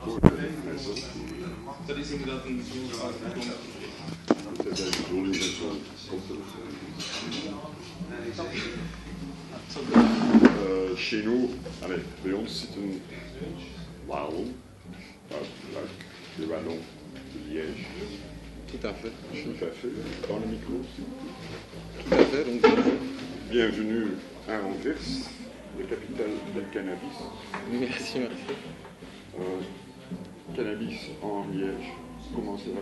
micro. Dat is inderdaad een Chez nous, allez, bij ons zitten Walen, de Wallons de Liège. Tout à fait. Tout à fait. Dans le micro. Tout à fait. Donc, bienvenue à Anvers, la capitale del cannabis. merci. Cannabis en Liège, comment ça va?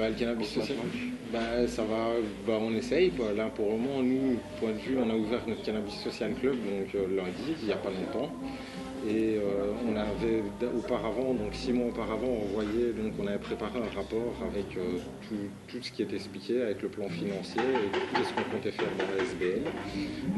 Le cannabis social, ça va, on essaye quoi. Là pour le moment, nous, point de vue, on a ouvert notre cannabis social club donc lundi, il n'y a pas longtemps. Et on avait auparavant, donc 6 mois auparavant, on avait préparé un rapport avec tout ce qui était expliqué, avec le plan financier et qu'est-ce qu'on comptait faire dans la SBL.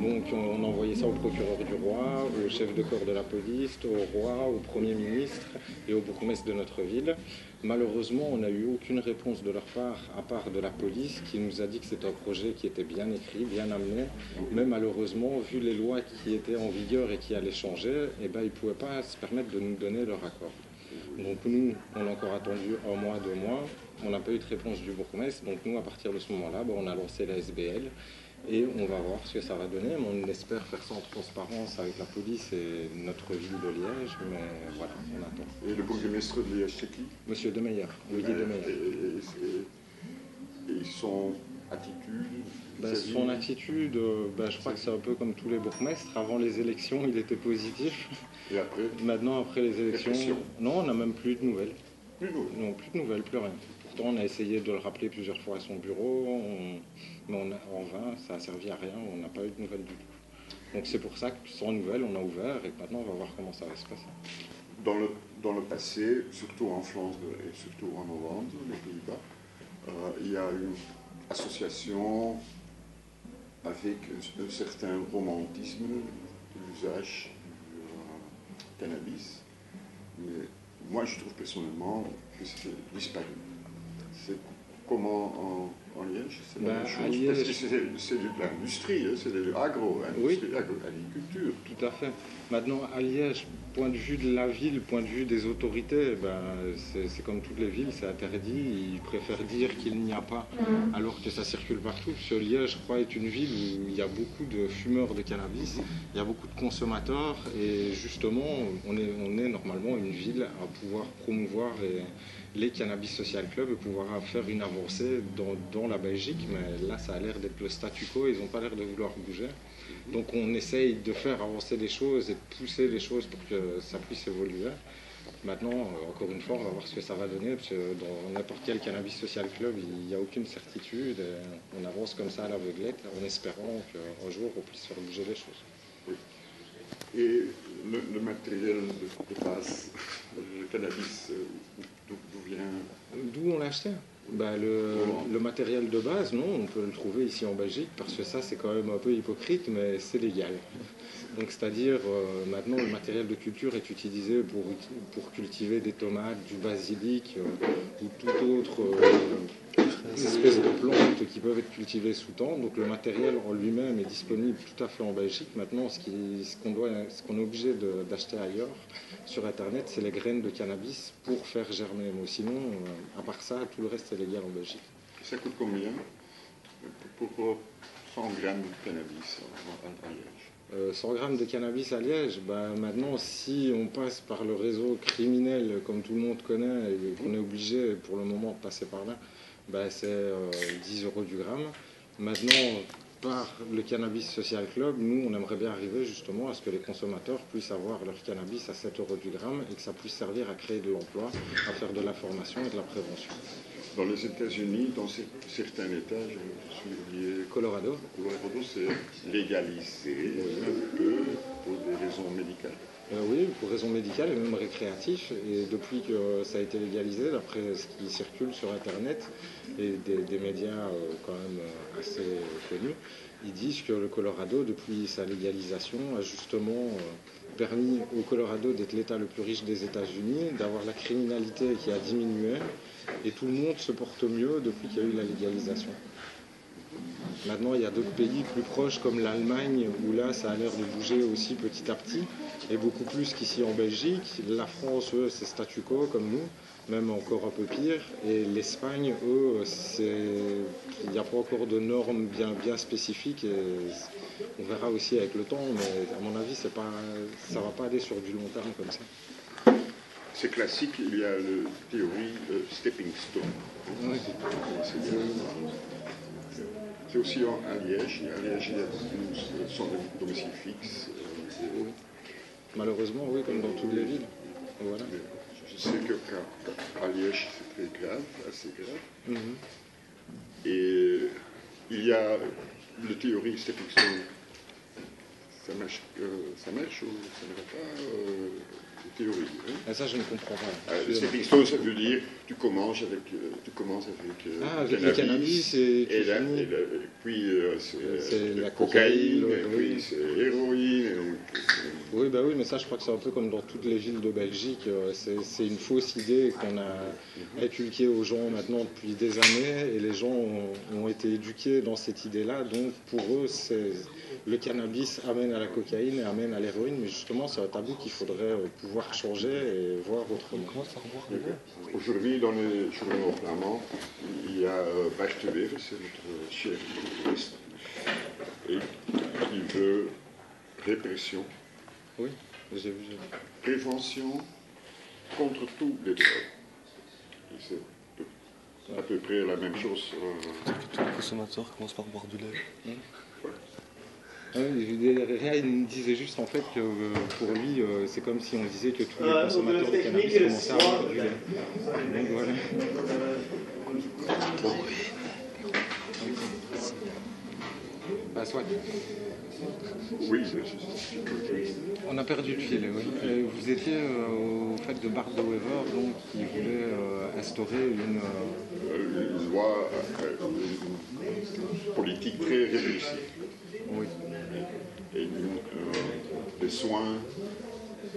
Donc on a envoyé ça au procureur du roi, au chef de corps de la police, au roi, au Premier ministre et au bourgmestre de notre ville. Malheureusement, on n'a eu aucune réponse de leur part, à part de la police, qui nous a dit que c'était un projet qui était bien écrit, bien amené. Mais malheureusement, vu les lois qui étaient en vigueur et qui allaient changer, ils ne pouvaient pas se permettre de nous donner leur accord. Donc nous, on a encore attendu 1 mois, 2 mois. On n'a pas eu de réponse du bourgmestre. Donc nous, à partir de ce moment-là, on a lancé la SBL. Et on va voir ce que ça va donner, mais on espère faire ça en transparence avec la police et notre ville de Liège, mais voilà, on attend. Et le bourgmestre de Liège, c'est qui? Monsieur Demeyer, Olivier Demeyer. Et son attitude Son attitude, je crois que c'est un peu comme tous les bourgmestres. Avant les élections, il était positif. Et après? Maintenant, après les élections, non, on n'a même plus de nouvelles. Plus de nouvelles? Non, plus de nouvelles, plus rien. Pourtant, on a essayé de le rappeler plusieurs fois à son bureau, mais en vain, ça n'a servi à rien, on n'a pas eu de nouvelles du tout. Donc c'est pour ça que sans nouvelles, on a ouvert et maintenant on va voir comment ça va se passer. Dans le passé, surtout en Flandre et surtout en Hollande, les Pays-Bas, il y a une association avec un certain romantisme de l'usage du cannabis. Mais moi, je trouve personnellement que c'est disparu. C'est comment en Liège, c'est la même chose. Parce que c'est de l'industrie, c'est de l'agriculture. Tout à fait. Maintenant, à Liège, point de vue de la ville, point de vue des autorités, c'est comme toutes les villes, c'est interdit. Ils préfèrent dire qu'il n'y a pas, alors que ça circule partout. Parce que Liège, je crois, est une ville où il y a beaucoup de fumeurs de cannabis, il y a beaucoup de consommateurs, et justement, on est normalement une ville à pouvoir promouvoir les cannabis social club et pouvoir faire une avancée dans la Belgique, mais là ça a l'air d'être le statu quo, ils n'ont pas l'air de vouloir bouger. Donc on essaye de faire avancer les choses et de pousser les choses pour que ça puisse évoluer. Maintenant, encore une fois, on va voir ce que ça va donner, parce que dans n'importe quel cannabis social club, il n'y a aucune certitude. On avance comme ça à l'aveuglette, en espérant qu'un jour on puisse faire bouger les choses. Oui. Et le matériel de base, le cannabis, d'où vient? D'où on l'a acheté? Le matériel de base, non, on peut le trouver ici en Belgique, parce que ça c'est quand même un peu hypocrite, mais c'est légal. Donc c'est-à-dire, maintenant le matériel de culture est utilisé pour cultiver des tomates, du basilic ou toute autre espèce de plantes qui peuvent être cultivées sous temps. Donc le matériel en lui-même est disponible tout à fait en Belgique. Maintenant, ce qu'on est obligé d'acheter ailleurs sur Internet, c'est les graines de cannabis pour faire germer. Mais sinon, à part ça, tout le reste est légal en Belgique. Ça coûte combien pour 100 grammes de cannabis à Liège? 100 grammes de cannabis à Liège, maintenant, si on passe par le réseau criminel, comme tout le monde connaît, et qu'on est obligé pour le moment de passer par là, c'est 10 € du gramme. Maintenant, par le Cannabis Social Club, nous, on aimerait bien arriver justement à ce que les consommateurs puissent avoir leur cannabis à 7 € du gramme et que ça puisse servir à créer de l'emploi, à faire de la formation et de la prévention. Dans les États-Unis, dans certains États, je suis oublié. Colorado, c'est légalisé un peu pour des raisons médicales. Oui, pour raisons médicales et même récréatives. Et depuis que ça a été légalisé, d'après ce qui circule sur Internet et des médias quand même assez connus, ils disent que le Colorado, depuis sa légalisation, a justement permis au Colorado d'être l'État le plus riche des États-Unis, d'avoir la criminalité qui a diminué, et tout le monde se porte mieux depuis qu'il y a eu la légalisation. Maintenant, il y a d'autres pays plus proches comme l'Allemagne, où là, ça a l'air de bouger aussi petit à petit. et beaucoup plus qu'ici en Belgique. La France, eux, c'est statu quo comme nous, même encore un peu pire. Et l'Espagne, eux, il n'y a pas encore de normes bien spécifiques. Et on verra aussi avec le temps, mais à mon avis, ça ne va pas aller sur du long terme comme ça. C'est classique, il y a la théorie stepping stone. Oui. C'est aussi à Liège. À Liège, il y a beaucoup sans domicile fixe. Oui. Malheureusement, oui, comme dans toutes les villes. Voilà. Je sais qu'à Liège, c'est très grave, assez grave. Et il y a la théorie stepping stone. Ça marche ou ça ne va pas théorie. Hein? Ah, ça, je ne comprends pas. Le stepping stone, ça veut dire tu commences avec le cannabis et puis c'est la cocaïne, cocaïne, et puis c'est l'héroïne. Oui, bah oui, mais ça, je crois que c'est un peu comme dans toutes les villes de Belgique. C'est une fausse idée qu'on a inculquée aux gens maintenant depuis des années, et les gens ont été éduqués dans cette idée-là. Donc, pour eux, le cannabis amène à la cocaïne et amène à l'héroïne, mais justement, c'est un tabou qu'il faudrait pouvoir changer et voir autrement. Aujourd'hui, dans les journaux flamands, il y a Bart de Wever, c'est notre chef de tourisme, et il veut répression. Oui, j'ai vu. Prévention contre tous les drogues. C'est à peu près la même chose. Tous les consommateurs commencent par boire du lait. Oui, il me disait juste en fait que pour lui, c'est comme si on disait que tous les consommateurs de cannabis commençaient à boire du lait. Donc voilà. Bah, soit. Oui, on a perdu le fil, oui. Vous étiez au fait de Bart de Wever, donc qui voulait instaurer une loi, une politique très réfléchie. Oui. Et des soins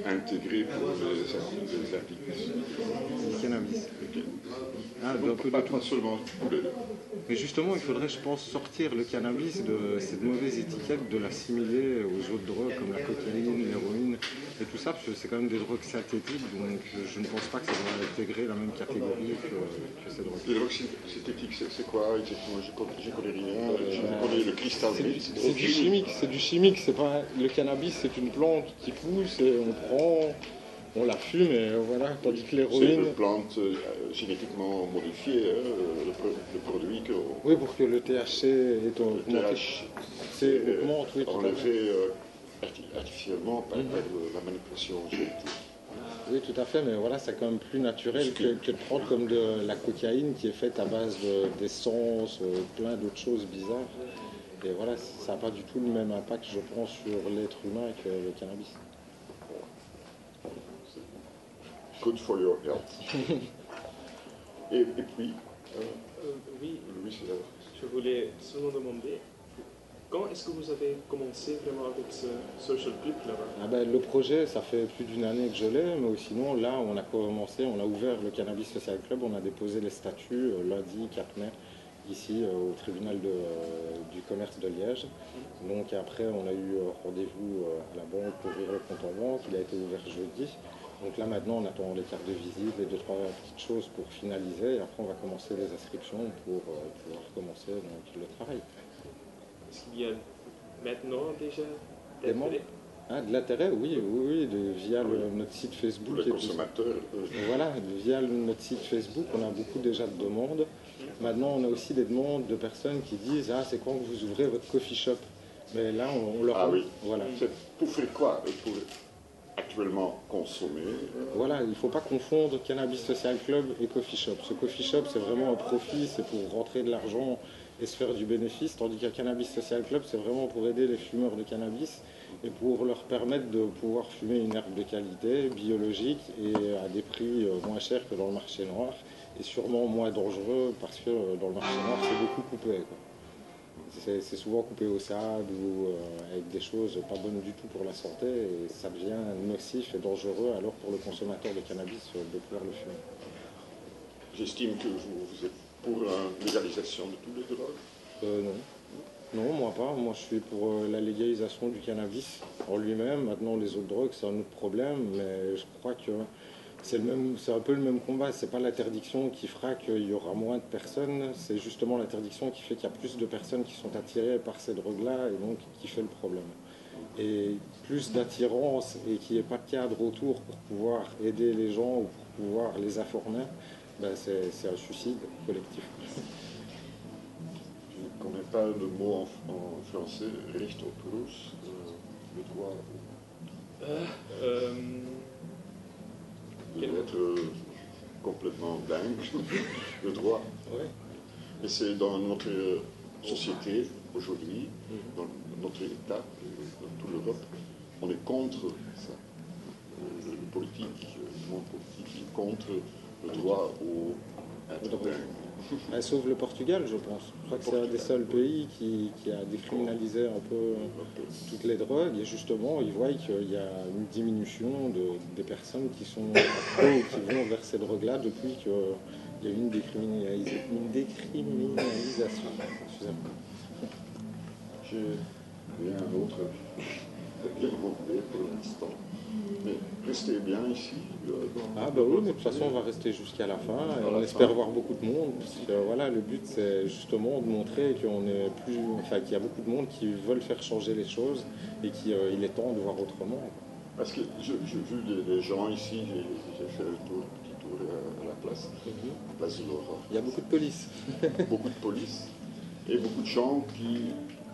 intégrés pour les addicts. Du cannabis. Ah, Pas seulement pour les... Mais justement, il faudrait, je pense, sortir le cannabis de cette mauvaise étiquette, de l'assimiler aux autres drogues comme la cocaïne, l'héroïne et tout ça, parce que c'est quand même des drogues synthétiques, donc je ne pense pas que ça doit intégrer la même catégorie que ces drogues. Les drogues synthétiques, c'est quoi exactement? Je connais rien, je connais le cristal. C'est du chimique, c'est pas... Le cannabis, c'est une plante qui pousse et on prend... On la fume et voilà, tandis que l'héroïne... C'est une plante génétiquement modifiée, le produit que... Oui, pour que le THC est augmenté. C'est augmente, oui, tout à fait. Enlevé artificiellement par la manipulation génétique. Oui, tout à fait, mais voilà, c'est quand même plus naturel que de prendre comme de la cocaïne qui est faite à base d'essence, plein d'autres choses bizarres. Et voilà, ça n'a pas du tout le même impact, je pense, sur l'être humain que le cannabis. Good for your health. et puis, oui, Louis, c'est là. je voulais seulement demander, quand est-ce que vous avez commencé vraiment avec ce social club là-bas? Le projet, ça fait plus d'une année que je l'ai, mais sinon, là, on a commencé, on a ouvert le Cannabis Social Club, on a déposé les statuts lundi 4 mai, ici au tribunal du commerce de Liège. Donc après, on a eu rendez-vous à la banque pour ouvrir le compte en banque, il a été ouvert jeudi. Donc là maintenant on attend les cartes de visite et 2-3 petites choses pour finaliser et après on va commencer les inscriptions pour pouvoir commencer donc, le travail. Est-ce qu'il y a maintenant déjà des membres? De l'intérêt, oui, via notre site Facebook. Les consommateurs. Voilà, via notre site Facebook, on a beaucoup déjà de demandes. Maintenant on a aussi des demandes de personnes qui disent « Ah, c'est quand que vous ouvrez votre coffee shop ?» Mais là on leur... Ah oui, voilà. Pour faire quoi? Pour actuellement consommer. Voilà, il ne faut pas confondre Cannabis Social Club et Coffee Shop. Ce Coffee Shop, c'est vraiment un profit, c'est pour rentrer de l'argent et se faire du bénéfice, tandis qu'un Cannabis Social Club, c'est vraiment pour aider les fumeurs de cannabis et pour leur permettre de pouvoir fumer une herbe de qualité, biologique et à des prix moins chers que dans le marché noir et sûrement moins dangereux parce que dans le marché noir, c'est beaucoup coupé, quoi. C'est souvent coupé au sable ou avec des choses pas bonnes du tout pour la santé et ça devient nocif et dangereux alors pour le consommateur de cannabis de pouvoir le fumer. J'estime que vous êtes pour la légalisation de tous les drogues. Non. Non, moi pas. Moi, je suis pour la légalisation du cannabis en lui-même. Maintenant, les autres drogues, c'est un autre problème, mais je crois que c'est un peu le même combat. C'est pas l'interdiction qui fera qu'il y aura moins de personnes, c'est justement l'interdiction qui fait qu'il y a plus de personnes qui sont attirées par ces drogues-là et donc qui fait le problème. Et plus d'attirance et qu'il n'y ait pas de cadre autour pour pouvoir aider les gens ou pour pouvoir les informer, ben c'est un suicide collectif. Je ne connais pas le mot en français, recht op roes, le droit d'être complètement dingue, le droit. Ouais. Et c'est dans notre société aujourd'hui, dans notre État, dans toute l'Europe, on est contre ça. Le politique, le monde politique est contre le droit au être dingue. Sauf le Portugal, je pense. Je crois que c'est un des seuls pays qui a décriminalisé un peu toutes les drogues. Et justement, ils voient qu'il y a une diminution des personnes qui sont accros ou qui vont vers ces drogues-là depuis qu'il y a eu une décriminalisation. Excusez-moi. J'ai rien d'autre à demander pour l'instant. Mais restez bien ici. Ah bah oui, mais de toute façon on va rester jusqu'à la fin et on espère voir beaucoup de monde parce que voilà, le but c'est justement de montrer qu'il y a beaucoup de monde qui veulent faire changer les choses et qu'il est temps de voir autrement. Parce que j'ai vu des gens ici, j'ai fait un petit tour à la place de l'Aurore. Il y a beaucoup de police. Beaucoup de police et beaucoup de gens qui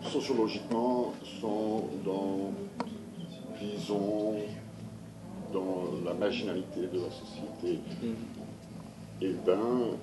sociologiquement sont disons, dans la marginalité de la société. Et ben,